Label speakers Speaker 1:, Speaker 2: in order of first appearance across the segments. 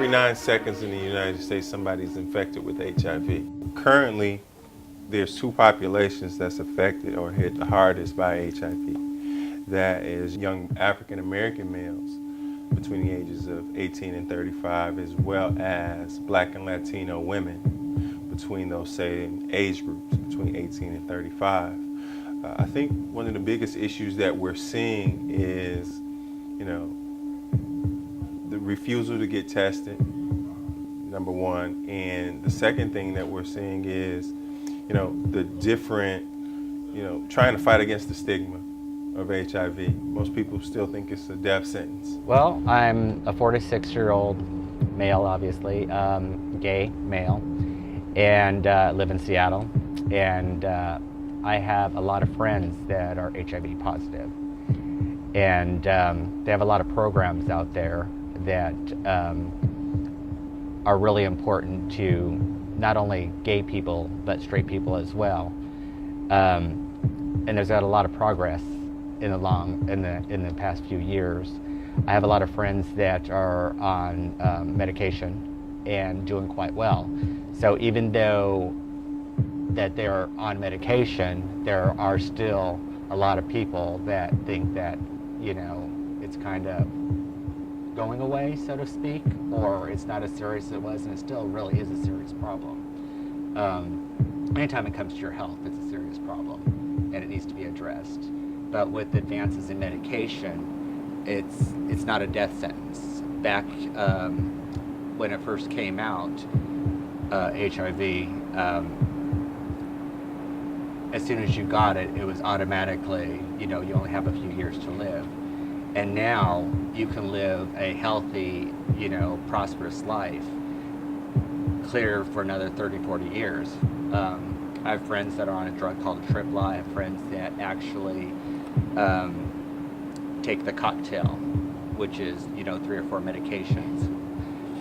Speaker 1: every 9 seconds in the United States, somebody's infected with HIV. Currently, there's 2 populations that's affected or hit the hardest by HIV. That is young African American males between the ages of 18 and 35, as well as Black and Latino women between those same age groups, between 18 and 35. I think one of the biggest issues that we're seeing is, the refusal to get tested, number one. And the second thing that we're seeing is, the different, trying to fight against the stigma of HIV. Most people still think it's a death sentence.
Speaker 2: Well, I'm a 46-year-old male, obviously, gay male, and live in Seattle. And I have a lot of friends that are HIV positive. And they have a lot of programs out there that are really important to not only gay people, but straight people as well. And there's been a lot of progress in the past few years. I have a lot of friends that are on medication and doing quite well. So even though that they're on medication, there are still a lot of people that think that, it's kind of going away, so to speak, or it's not as serious as it was, and it still really is a serious problem. Anytime it comes to your health, it's a serious problem, and it needs to be addressed. But with advances in medication, it's not a death sentence. Back when it first came out, HIV, as soon as you got it, it was automatically, you only have a few years to live. And now you can live a healthy, prosperous life, clear for another 30, 40 years. I have friends that are on a drug called Tripla. I have friends that actually take the cocktail, which is, 3 or 4 medications.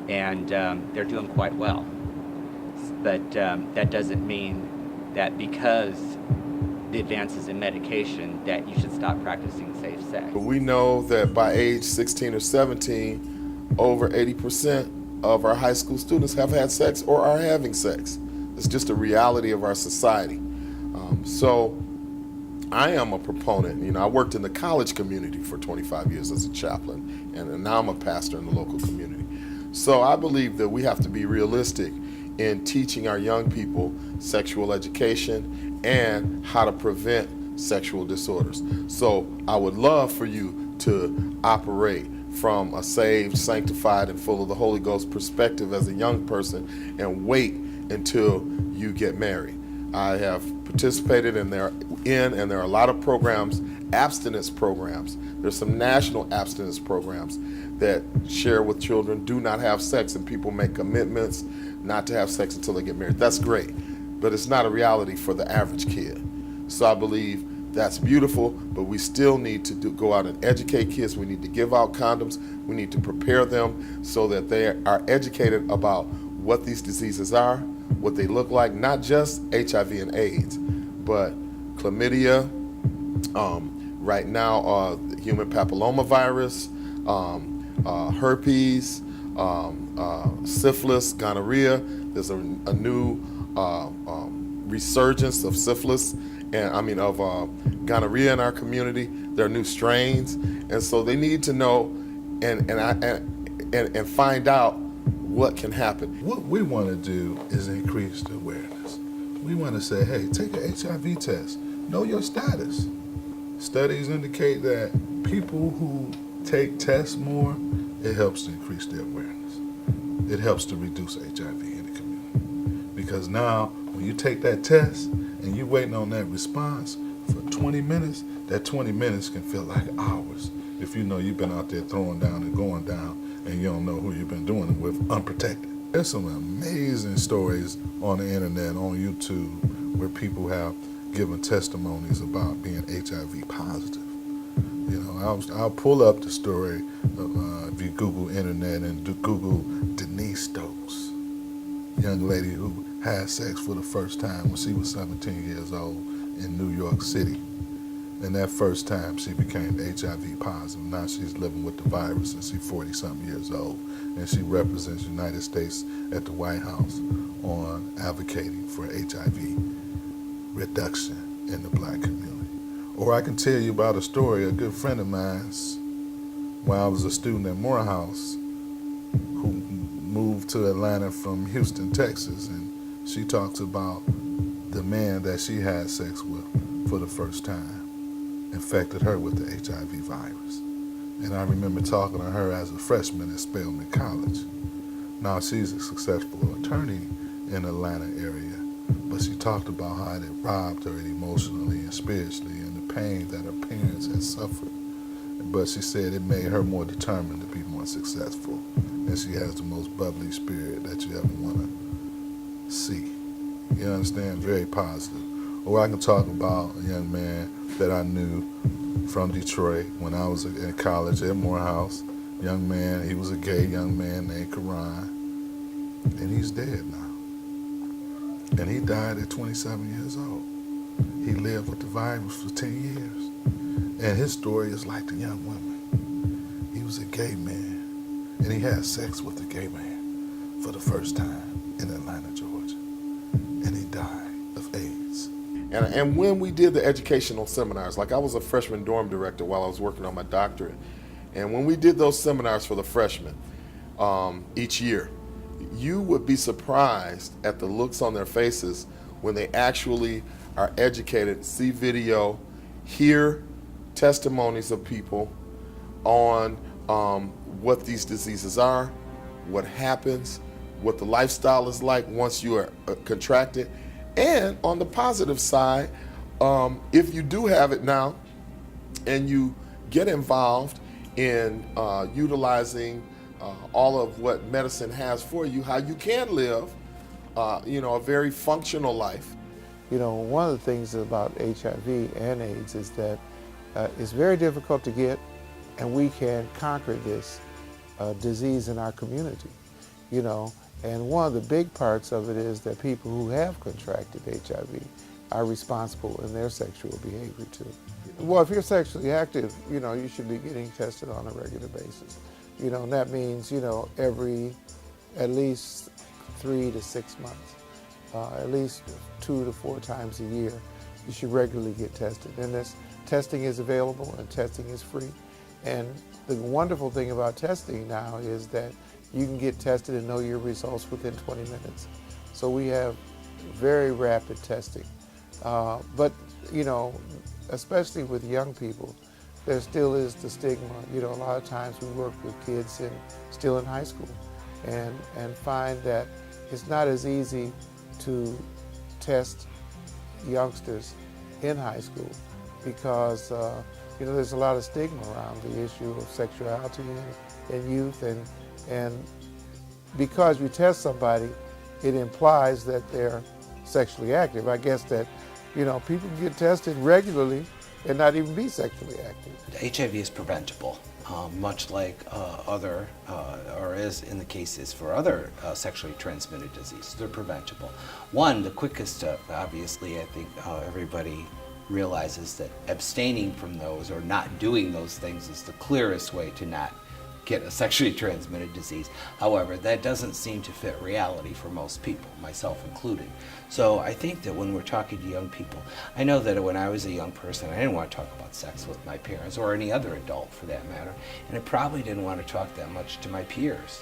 Speaker 2: And they're doing quite well. But that doesn't mean that because the advances in medication that you should stop practicing safe sex.
Speaker 3: We know that by age 16 or 17, over 80% of our high school students have had sex or are having sex. It's just a reality of our society. So I am a proponent. I worked in the college community for 25 years as a chaplain, and now I'm a pastor in the local community. So I believe that we have to be realistic in teaching our young people sexual education and how to prevent sexual disorders. So I would love for you to operate from a saved, sanctified, and full of the Holy Ghost perspective as a young person and wait until you get married. I have participated and there are a lot of programs, abstinence programs. There's some national abstinence programs that share with children, do not have sex, and people make commitments not to have sex until they get married. That's great, but it's not a reality for the average kid. So I believe that's beautiful, but we still need to go out and educate kids. We need to give out condoms. We need to prepare them so that they are educated about what these diseases are, what they look like, not just HIV and AIDS, but chlamydia, right now human papillomavirus, herpes, syphilis, gonorrhea. There's a new resurgence of syphilis and of gonorrhea in our community. There are new strains, and so they need to know and find out what can happen.
Speaker 4: What we want to do is increase the awareness. We want to say, hey, take an HIV test. Know your status. Studies indicate that people who take tests more, it helps to increase their awareness. It helps to reduce HIV in the community. Because now, when you take that test and you're waiting on that response for 20 minutes, that 20 minutes can feel like hours if you know you've been out there throwing down and going down and you don't know who you've been doing it with unprotected. There's some amazing stories on the internet, on YouTube, where people have given testimonies about being HIV positive. I'll pull up the story if you Google internet and Google Denise Stokes, young lady who had sex for the first time when she was 17 years old in New York City. And that first time she became HIV positive. Now she's living with the virus and she's 40-something years old. And she represents the United States at the White House on advocating for HIV reduction in the black community. Or I can tell you about a story, a good friend of mine's, when I was a student at Morehouse, who moved to Atlanta from Houston, Texas, and she talks about the man that she had sex with for the first time infected her with the HIV virus. And I remember talking to her as a freshman at Spelman College. Now she's a successful attorney in the Atlanta area, but she talked about how it robbed her emotionally and spiritually and the pain that her parents had suffered. But she said it made her more determined to be more successful. And she has the most bubbly spirit that you ever want to see. You understand? Very positive. Or I can talk about a young man that I knew from Detroit when I was in college at Morehouse. Young man, he was a gay young man named Karan. And he's dead now. And he died at 27 years old. He lived with the virus for 10 years. And his story is like the young woman. He was a gay man, and he had sex with a gay man for the first time in Atlanta, Georgia. And he died of AIDS.
Speaker 3: And when we did the educational seminars, like I was a freshman dorm director while I was working on my doctorate, and when we did those seminars for the freshmen each year, you would be surprised at the looks on their faces when they actually are educated, see video, hear testimonies of people on what these diseases are, what happens, what the lifestyle is like once you are contracted. And on the positive side, if you do have it now and you get involved in utilizing all of what medicine has for you, how you can live, a very functional life.
Speaker 5: You know, one of the things about HIV and AIDS is that it's very difficult to get, and we can conquer this disease in our community, you know. And one of the big parts of it is that people who have contracted HIV are responsible in their sexual behavior too. Well, if you're sexually active, you know, you should be getting tested on a regular basis. You know, and that means, you know, at least 3 to 6 months, at least 2 to 4 times a year, you should regularly get tested. And this testing is available and testing is free. And the wonderful thing about testing now is that you can get tested and know your results within 20 minutes. So we have very rapid testing. But, you know, especially with young people, there still is the stigma. You know, a lot of times we work with kids still in high school and find that it's not as easy to test youngsters in high school because, you know, there's a lot of stigma around the issue of sexuality in youth, and because you test somebody, it implies that they're sexually active. I guess that, you know, people can get tested regularly and not even be sexually active.
Speaker 6: HIV is preventable, much like or is in the cases for other sexually transmitted diseases. They're preventable. One, the quickest, obviously, I think everybody realizes that abstaining from those or not doing those things is the clearest way to not get a sexually transmitted disease. However, that doesn't seem to fit reality for most people, myself included. So I think that when we're talking to young people, I know that when I was a young person, I didn't want to talk about sex with my parents or any other adult for that matter, and I probably didn't want to talk that much to my peers.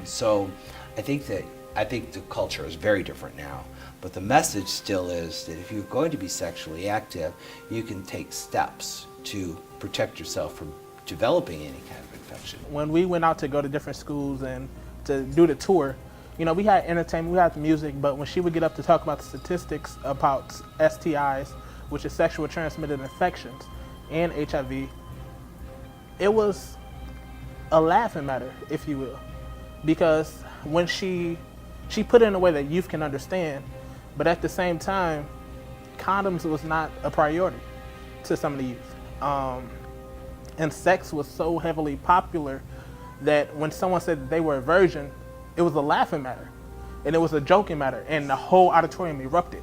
Speaker 6: So I think the culture is very different now, but the message still is that if you're going to be sexually active, you can take steps to protect yourself from developing any kind of infection.
Speaker 7: When we went out to go to different schools and to do the tour, you know, we had entertainment, we had the music, but when she would get up to talk about the statistics about STIs, which is sexual transmitted infections, and HIV, it was a laughing matter, if you will, because when she put it in a way that youth can understand, but at the same time, condoms was not a priority to some of the youth. And sex was so heavily popular that when someone said that they were a virgin, it was a laughing matter, and it was a joking matter, and the whole auditorium erupted.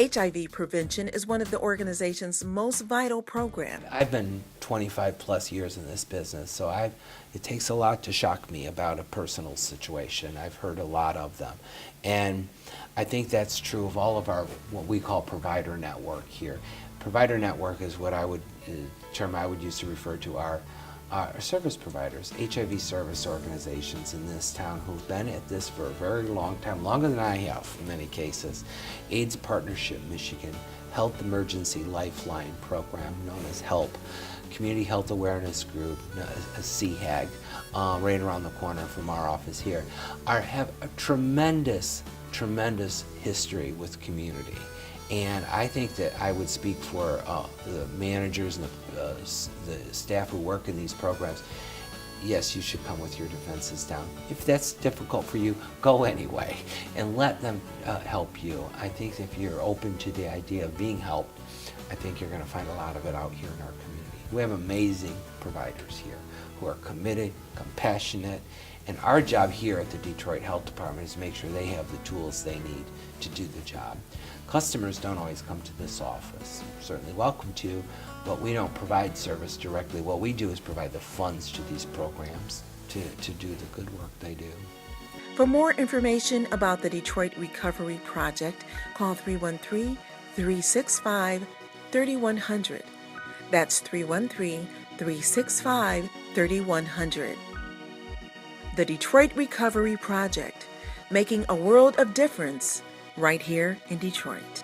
Speaker 8: HIV prevention is one of the organization's most vital programs.
Speaker 6: I've been 25 plus years in this business, so it takes a lot to shock me about a personal situation. I've heard a lot of them. And I think that's true of all of our, what we call provider network here. Provider network is what I would, term I would use to refer to our service providers, HIV service organizations in this town who've been at this for a very long time, longer than I have in many cases. AIDS Partnership Michigan, Health Emergency Lifeline Program known as HELP, Community Health Awareness Group, a CHAG, right around the corner from our office here, have a tremendous history with community. And I think that I would speak for the managers and the staff who work in these programs. Yes, you should come with your defenses down. If that's difficult for you, go anyway and let them help you. I think if you're open to the idea of being helped, I think you're going to find a lot of it out here in our community. We have amazing providers here who are committed, compassionate, and our job here at the Detroit Health Department is to make sure they have the tools they need to do the job. Customers don't always come to this office. You're certainly welcome to, but we don't provide service directly. What we do is provide the funds to these programs to do the good work they do.
Speaker 8: For more information about the Detroit Recovery Project, call 313-365-3100. That's 313-365-3100. The Detroit Recovery Project, making a world of difference right here in Detroit.